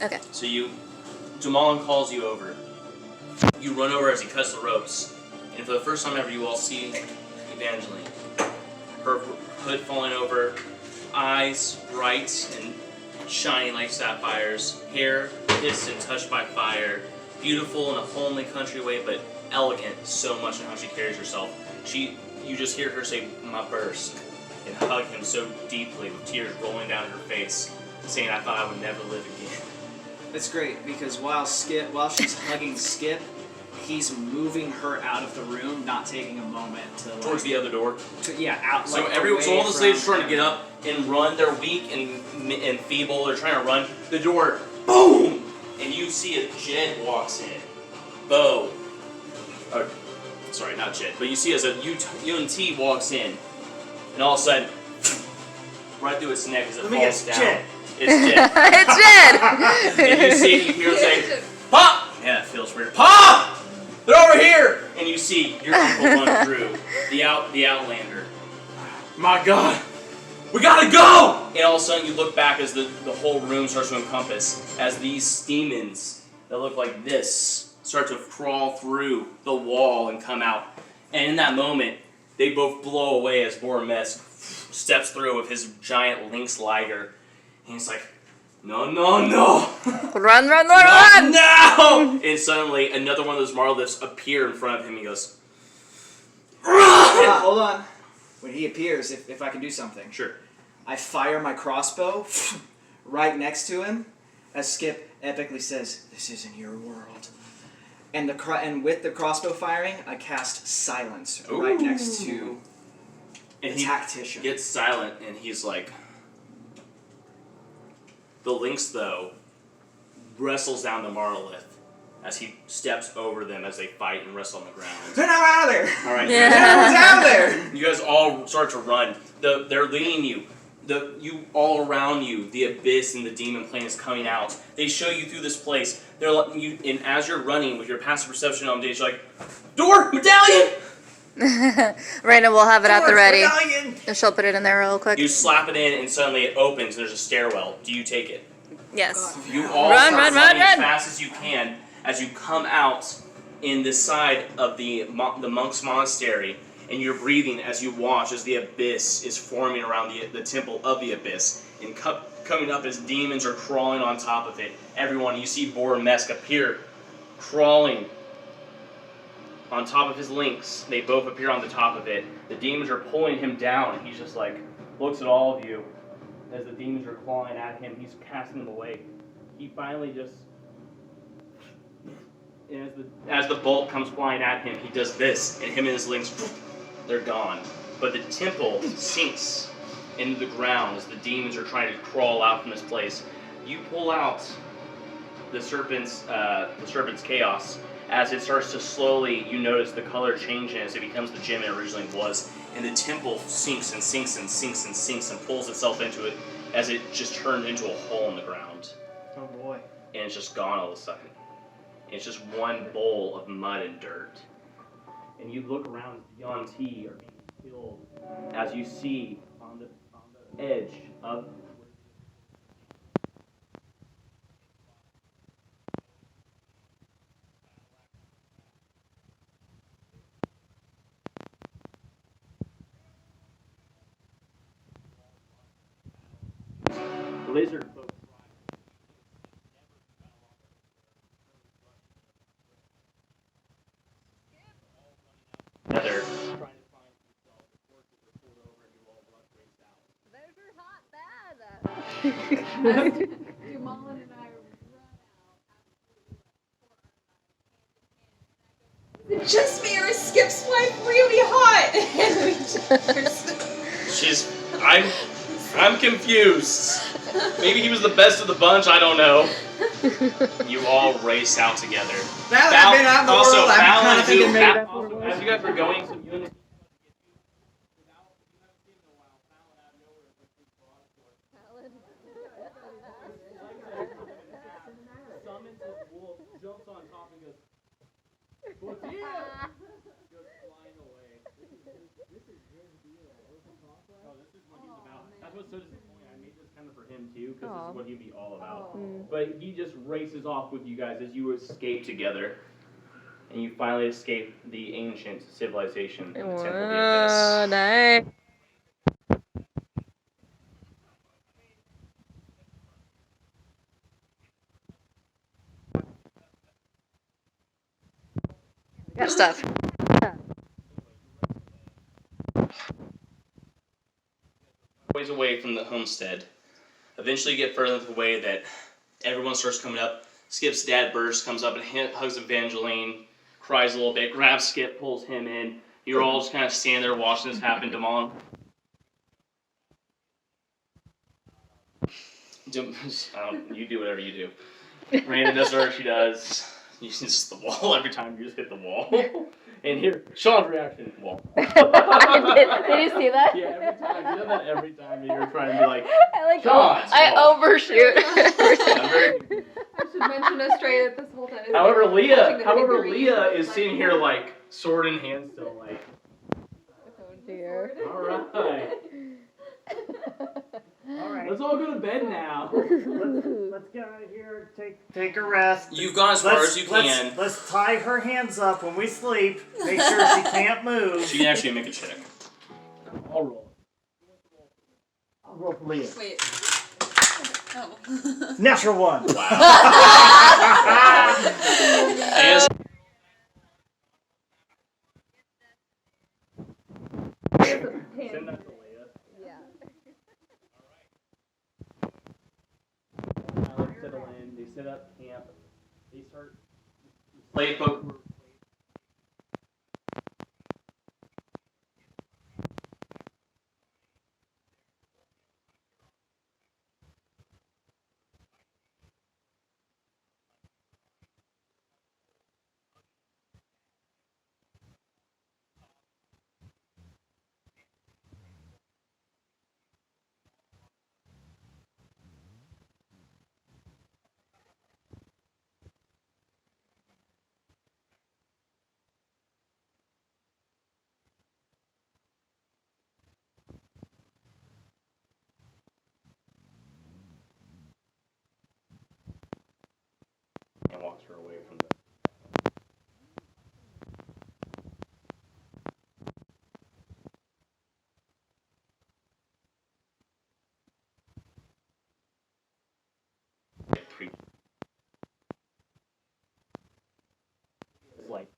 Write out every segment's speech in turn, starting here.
Okay. So Jamalin calls you over. You run over as he cuts the ropes. And for the first time ever, you all see Evangeline. Her hood falling over, eyes bright and shining like sapphires, hair kissed and touched by fire, beautiful in a homely country way, but elegant so much in how she carries herself. You just hear her say, "My bursk," and hug him so deeply with tears rolling down her face, saying, "I thought I would never live again." It's great because while she's hugging Skip, he's moving her out of the room, not taking a moment to Towards the other door. Out. So all the slaves are trying to get up and run. They're weak and feeble. They're trying to run. The door, boom, and you see a Jed walks in. Bo. Sorry, not Jed, but you see as a UNT walks in, and all of a sudden, right through its neck as it falls down. Jed. It's Jed. It's Jed! And you hear him say, "Pop!" Yeah, it feels weird. "Pop! They're over here!" And you see your uncle run through, the Outlander. "My God, we gotta go!" And all of a sudden you look back as the whole room starts to encompass, as these demons that look like this start to crawl through the wall and come out. And in that moment, they both blow away as Boromez steps through with his giant lynx liger. And he's like, "No, no, no! Run! No!" And suddenly, another one of those Marliths appear in front of him. He goes, "Run!" Hold on. When he appears, if I can do something. Sure. I fire my crossbow right next to him as Skip epically says, "This isn't your world." And with the crossbow firing, I cast silence right next to the tactician. He gets silent, and he's like... The lynx, though, wrestles down the Marlith as he steps over them as they fight and wrestle on the ground. They're now out of there! All right, down there! You guys all start to run. They're leading you. You all around you, the abyss and the demon plane is coming out. They show you through this place. They're letting you, and as you're running with your passive perception on stage, you're like, "Door! Medallion!" Random will have it at the ready. Medallion! And she'll put it in there real quick. You slap it in, and suddenly it opens, and there's a stairwell. Do you take it? Yes. You all Run, start run, running run, as run. fast as you can as you come out in this side of the monk's monastery, and you're breathing as you watch as the abyss is forming around the temple of the abyss, and coming up as demons are crawling on top of it. Everyone, you see Boromez appear, crawling on top of his lynx. They both appear on the top of it. The demons are pulling him down, and he's just like, looks at all of you. As the demons are clawing at him, he's casting them away. He finally just... As the bolt comes flying at him, he does this, and him and his lynx, they're gone. But the temple sinks into the ground as the demons are trying to crawl out from this place. You pull out the serpent's chaos. As it starts to slowly, you notice the color changing as it becomes the gem it originally was. And the temple sinks and sinks and sinks and sinks and pulls itself into it as it just turns into a hole in the ground. Oh boy. And it's just gone all of a sudden. It's just one bowl of mud and dirt. And you look around as the Yuan-Ti are being killed as you see on the edge of lizard folk together trying to find themselves. The corpses are pulled over and you all blood race out. Those are hot bad. Jamalin and I run out. Is it just me or is Skip's wife really hot? And we just... I'm confused. Maybe he was the best of the bunch, I don't know. You all race out together. Now that I've been out in the world, I'm kind of thinking maybe that's what it was. As you guys were going, some units summons his wolf, jumps on top and goes, "Tortilla!" Goes flying away. This is his deal. Oh, this is what he's about. That's what's so disappointing. I made this kind of for him into, because this Aw. is what he'd be all about. Mm. But he just races off with you guys as you escape together. And you finally escape the ancient civilization of the Temple of the Abyss. Whoa, nice. Got stuff. Ways away from the homestead. Eventually you get further enough away that everyone starts coming up. Skip's dad bursts, comes up and hugs Evangeline, cries a little bit, grabs Skip, pulls him in. You're all just kind of standing there watching this happen. Damon. You do whatever you do. Brandon does whatever she does. You just the wall every time. You just hit the wall. And here, Sean's reaction, wall. Did you see that? Yeah, every time. You know that every time that you're trying to be like, I like Sean. I overshoot. I should mention us straight at this whole time. However, Watching the Leah figurine. is sitting here like sword in hand, still like. Oh dear. All right. All right. Let's all go to bed now. Let's get out of here. Take a rest. You've gone as far as you can. Let's tie her hands up when we sleep. Make sure she can't move. She can actually make a check. I'll roll. I'll roll for Leah. Wait. Oh. Natural 1. Wow. As send that to Leah. Yeah. Alex settle in. They set up camp. They start. Slave folk. And walks her away from the. Like.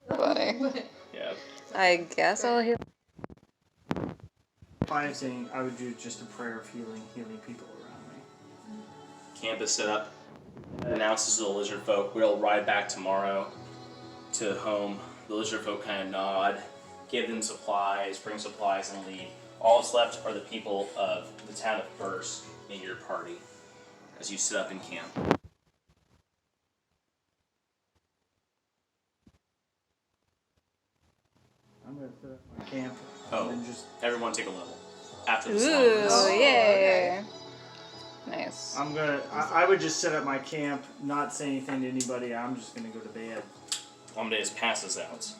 Funny. Yeah. I guess I'll heal. If I was saying, I would do just a prayer of healing people around me. Camp is set up. Announces to the lizard folk, we'll ride back tomorrow to home. The lizard folk kind of nod, give them supplies, bring supplies, and leave. All that's left are the people of the town of Burst in your party as you sit up in camp. I'm going to set up my camp. Oh. And then just, Everyone take a level. After this Ooh, long yay. Nice. I would just set up my camp, not say anything to anybody. I'm just going to go to bed. Amadeus passes out.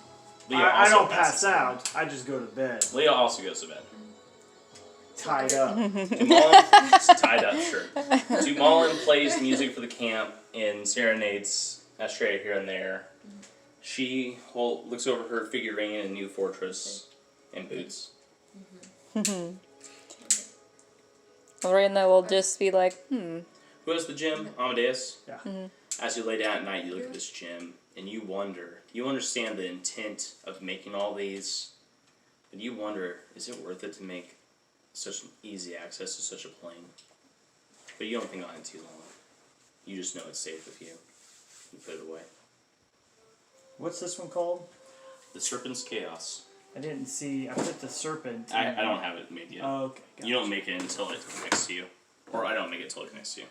I also don't passes pass out. I just go to bed. Leah also goes to bed. Tied up. Dumoulin, tied up, sure. Dumoulin plays music for the camp and serenades Astrea here and there. She looks over her figurine in New Fortress and boots. Lorena will just be like, Who has the gem? Amadeus? Yeah. As you lay down at night, you look at this gem and you wonder. You understand the intent of making all these, but you wonder, is it worth it to make such an easy access to such a plane? But you don't think on it too long. You just know it's safe with you. You put it away. What's this one called? The Serpent's Chaos. I didn't see. I put the serpent. I don't have it made yet. Oh, okay. You don't make it until it connects to you. Or I don't make it until it connects to you.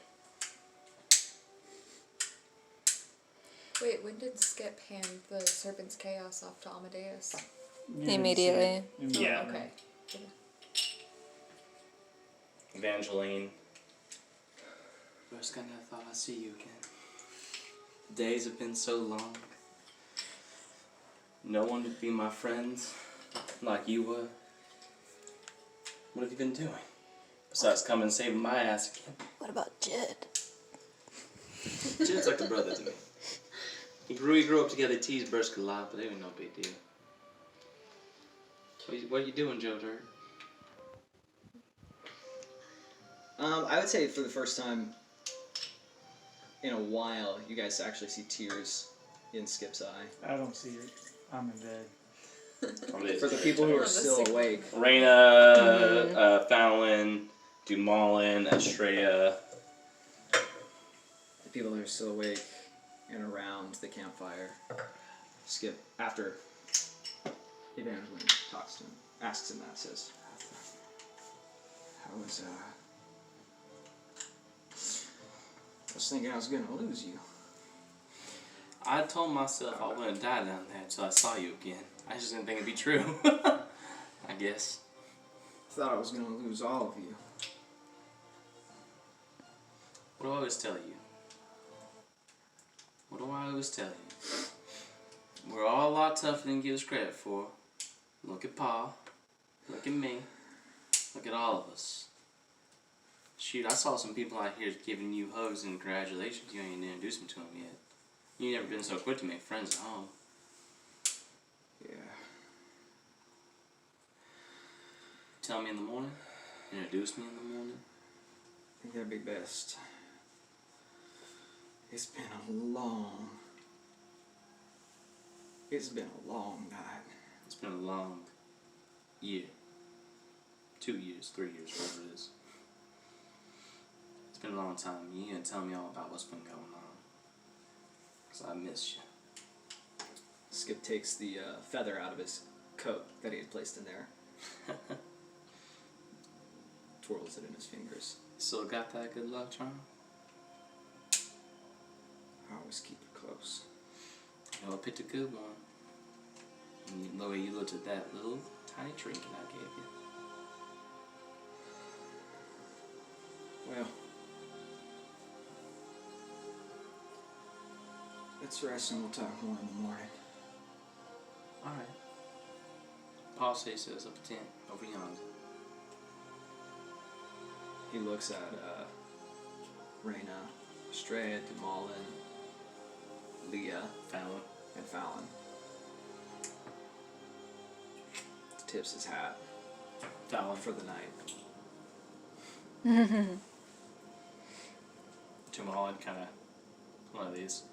Wait, when did Skip hand the Serpent's Chaos off to Amadeus? You didn't Immediately. see it. Yeah. Oh, okay. Evangeline. First, I never thought I'd see you again. The days have been so long. No one would be my friends like you were. What have you been doing? Besides coming and saving my ass again. What about Jed? Jed's like a brother to me. We grew up together, teased Bursk a lot, but it was no big deal. What are you doing, Joe Dirt? I would say for the first time in a while, you guys actually see tears in Skip's eye. I don't see it. I'm in bed. For the people who are still awake. Raina, Fallon, Dumoulin, Estrella. The people who are still awake and around the campfire. Skip, after Evangeline talks to him, asks him that, says, I was thinking I was gonna lose you. I told myself I wouldn't die down there until I saw you again. I just didn't think it'd be true. I guess. Thought I was gonna lose all of you. What do I always tell you? What do I always tell you? We're all a lot tougher than you give us credit for. Look at Pa. Look at me. Look at all of us. Shoot, I saw some people out here giving you hugs and congratulations. You ain't even introduced me to them yet. You never been so quick to make friends at home. Yeah. Tell me in the morning. Introduce me in the morning. I think that'd be best. It's been a long night. It's been a long year. 2 years, 3 years, whatever it is. It's been a long time. You gonna tell me all about what's been going on. Because I miss you. Skip takes the feather out of his coat that he had placed in there. Twirls it in his fingers. Still got that good luck charm? I always keep it close. You know, I picked a good one. And the way you looked at that little tiny trinket I gave you. Well, let's rest and we'll talk more in the morning. Alright. Paul says up a tent over yonder. He looks at Raina, Estrella, Dumoulin, Leah, Fallon. and Fallon. Tips his hat Fallon. for the night. Jamal and kind of one of these.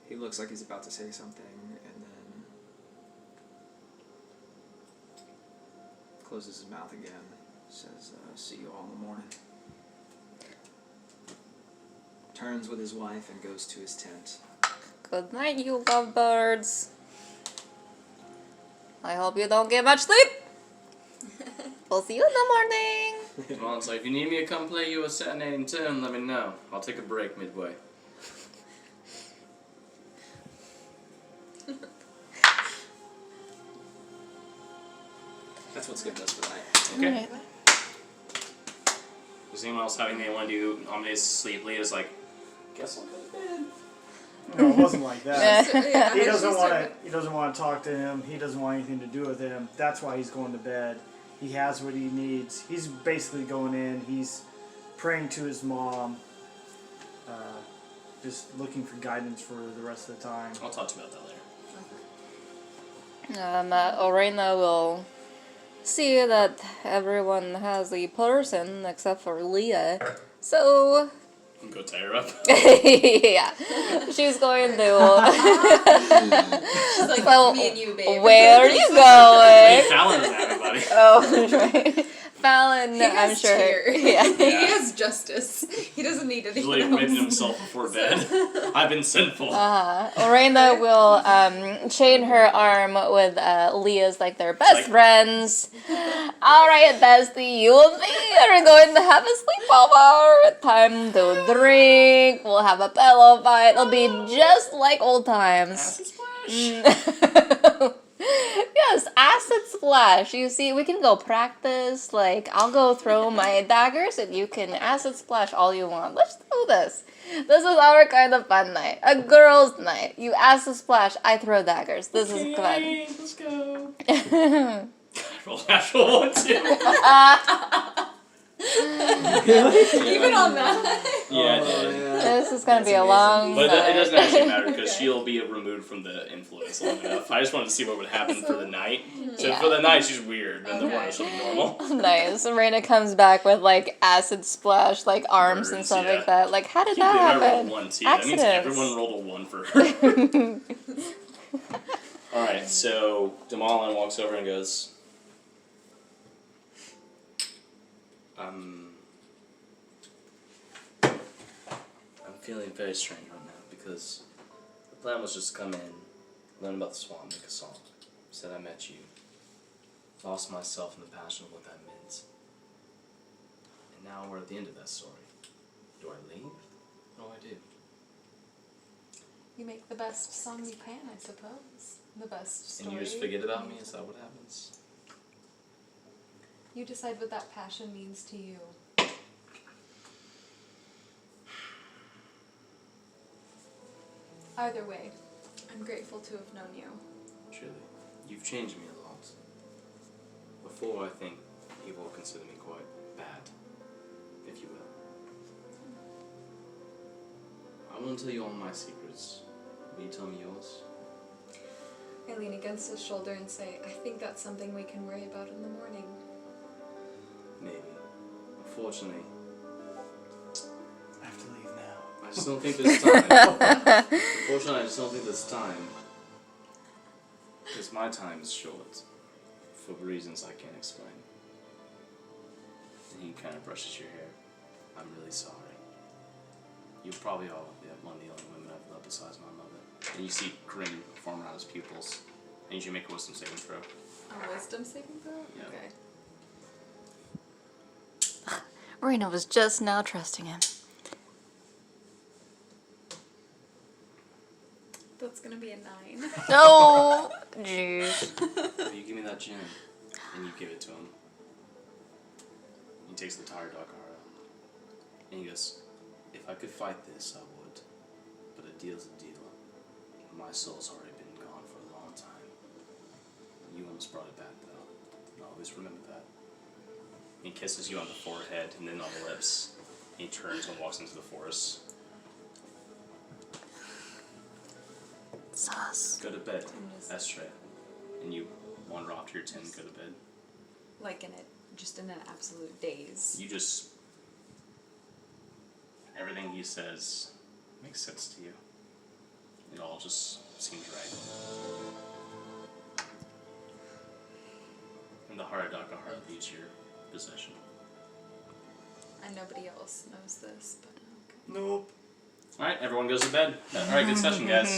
He looks like he's about to say something and then closes his mouth again. Says, see you all in the morning. Turns with his wife and goes to his tent. Good night, you lovebirds. I hope you don't get much sleep. We'll see you in the morning. Jamal's like, if you need me to come play you a serenading tune, let me know. I'll take a break midway. That's what's giving us for the night. Okay. Does anyone else have anything they want to do on this sleep? Leah's like, guess I'll go to bed. No, it wasn't like that. Yeah, He I doesn't just want to. started- He doesn't want to talk to him. He doesn't want anything to do with him. That's why he's going to bed. He has what he needs. He's basically going in. He's praying to his mom. Just looking for guidance for the rest of the time. I'll talk to you about that later. Orena will see that everyone has a person except for Leah. So, Go tie her up. yeah, she's going to. She's like, So, me and you, babe. where are you Hey, going? Fallon doesn't have anybody. Oh, right. Fallon, He I'm has sure. cheer. Yeah. He has justice. He doesn't need He's anyone like ripping else. himself before bed. I've been sinful. Orena will chain her arm with Leah's like their best Like- friends. Alright, bestie, you and me are going to have a sleepover. Time to drink. We'll have a pillow fight. It'll be just like old times. Acid splash. Yes, acid splash. You see, we can go practice. Like, I'll go throw my daggers and you can acid splash all you want. Let's do this. This is our kind of fun night. A girls' night. You acid splash, I throw daggers. This is fun. Let's go. Roll natural 1, too. Even on that. Yeah, I did. This is gonna be a long But night. it doesn't actually matter because she'll be removed from the influence long enough. I just wanted to see what would happen for the night. So Yeah. for the night, she's weird, and the Okay. morning she'll be normal. Nice. Raina comes back with like acid splash, like arms and Burns, stuff yeah. like that. Like, how did I that can't believe I rolled happen? 1 too. That means Accidents. everyone rolled a 1 for her. Alright, so Demalin walks over and goes, I'm feeling very strange right now because the plan was just to come in, learn about the swamp, make a song. Said I met you, lost myself in the passion of what that meant. And now we're at the end of that story. Do I leave? What do I do? You make the best song you can, I suppose. The best story. And you just forget about me? Is that what happens? You decide what that passion means to you. Either way, I'm grateful to have known you. Truly. You've changed me a lot. Before, I think people consider me quite bad, if you will. I won't tell you all my secrets. Will you tell me yours? I lean against his shoulder and say, I think that's something we can worry about in the morning. Maybe. Unfortunately, I have to leave now. I just don't think there's time. Unfortunately, I just don't think there's time. Because my time is short. For reasons I can't explain. And he kind of brushes your hair. I'm really sorry. You probably are one of the only women I've loved besides my mother. And you see grin form around his pupils. I need you to make a wisdom saving throw. A wisdom saving throw? Yeah. Okay. Raina was just now trusting him. That's gonna be a 9. No! Jeez. So you give me that gem, and you give it to him. He takes the tired Dakara, and he goes, if I could fight this, I would. But a deal's a deal. My soul's already been gone for a long time. You almost brought it back, though. And always remember that. He kisses you on the forehead and then on the lips. He turns and walks into the forest. Sus. Go to bed, Estray. And you wander off to your tent and go to bed. Like just in an absolute daze. You just... Everything he says makes sense to you. It all just seems right. And the heart of Dakahara leaves your possession. And nobody else knows this, but okay. Nope. Alright, everyone goes to bed. Alright, good session, guys.